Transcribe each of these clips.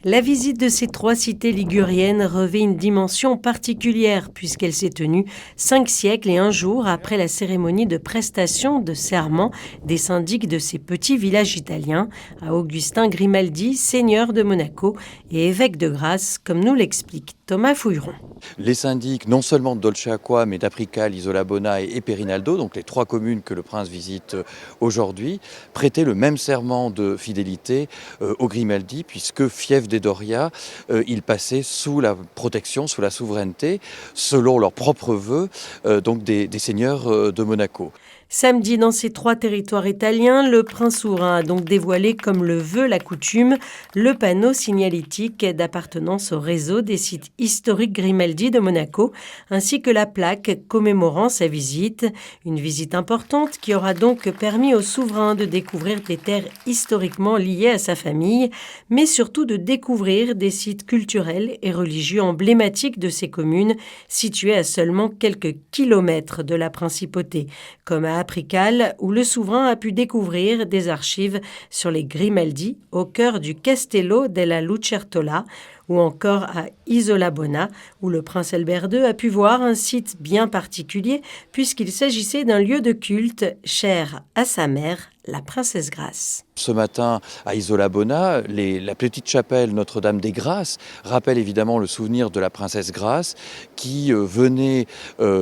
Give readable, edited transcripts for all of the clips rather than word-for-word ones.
La visite de ces 3 cités liguriennes revêt une dimension particulière puisqu'elle s'est tenue 5 siècles et 1 jour après la cérémonie de prestation de serment des syndics de ces petits villages italiens à Augustin Grimaldi, seigneur de Monaco et évêque de Grasse, comme nous l'explique Thomas Fouilleron. Les syndics, non seulement de Dolceacqua, mais d'Aprical, Isolabona et Perinaldo, donc les 3 communes que le prince visite aujourd'hui, prêtaient le même serment de fidélité aux Grimaldi, puisque fief des Doria, ils passaient sous la protection, sous la souveraineté, selon leurs propres vœux, donc des seigneurs de Monaco. Samedi, dans ces 3 territoires italiens, le prince souverain a donc dévoilé, comme le veut la coutume, le panneau signalétique d'appartenance au réseau des sites historiques Grimaldi de Monaco, ainsi que la plaque commémorant sa visite. Une visite importante qui aura donc permis au souverain de découvrir des terres historiquement liées à sa famille, mais surtout de découvrir des sites culturels et religieux emblématiques de ces communes, situées à seulement quelques kilomètres de la principauté, comme à Aprical, où le souverain a pu découvrir des archives sur les Grimaldi au cœur du Castello della Lucertola, ou encore à Isolabona, où le prince Albert II a pu voir un site bien particulier puisqu'il s'agissait d'un lieu de culte cher à sa mère, la princesse Grace. Ce matin, à Isolabona, la petite chapelle Notre-Dame des Grâces rappelle évidemment le souvenir de la princesse Grace qui venait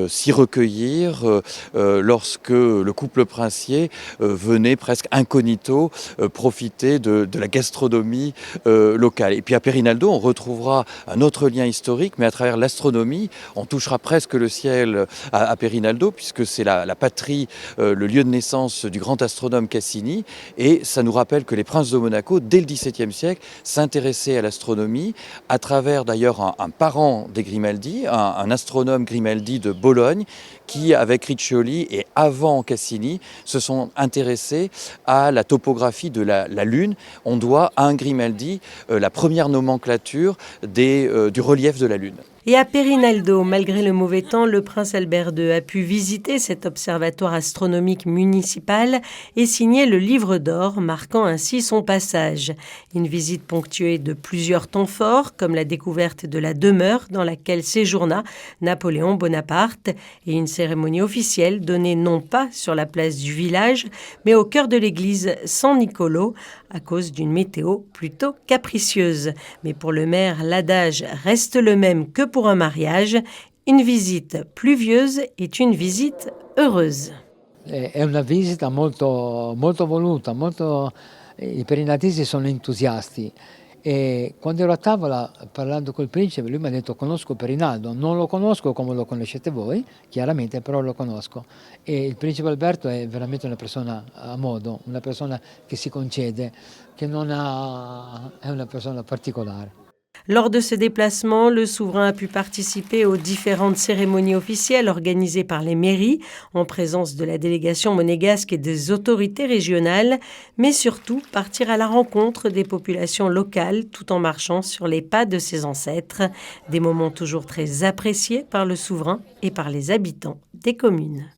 s'y recueillir lorsque le couple princier venait presque incognito profiter de la gastronomie locale. Et puis à Perinaldo, on retrouvera un autre lien historique, mais à travers l'astronomie, on touchera presque le ciel à Perinaldo, puisque c'est la patrie, le lieu de naissance du grand astronome Cassini, et ça nous rappelle que les princes de Monaco, dès le XVIIe siècle, s'intéressaient à l'astronomie, à travers d'ailleurs un parent des Grimaldi, un astronome Grimaldi de Bologne, qui, avec Riccioli et avant Cassini, se sont intéressés à la topographie de la Lune. On doit à un Grimaldi la première nomenclature du relief de la Lune. Et à Perinaldo, malgré le mauvais temps, le prince Albert II a pu visiter cet observatoire astronomique municipal et signer le livre d'or, marquant ainsi son passage. Une visite ponctuée de plusieurs temps forts, comme la découverte de la demeure dans laquelle séjourna Napoléon Bonaparte, et une cérémonie officielle donnée non pas sur la place du village, mais au cœur de l'église San Nicolo, à cause d'une météo plutôt capricieuse. Mais pour le maire, l'adage reste le même que pour un mariage, une visite pluvieuse est une visite heureuse. È una visita molto voluta, i perinatesi sono entusiasti e quando ero a tavola parlando col principe lui mi ha detto conosco Perinaldo, non lo conosco come lo conoscete voi, chiaramente, però lo conosco. E il principe Alberto è veramente una persona a modo, una persona che si concede, è una persona particolare. Lors de ce déplacement, le souverain a pu participer aux différentes cérémonies officielles organisées par les mairies, en présence de la délégation monégasque et des autorités régionales, mais surtout partir à la rencontre des populations locales tout en marchant sur les pas de ses ancêtres. Des moments toujours très appréciés par le souverain et par les habitants des communes.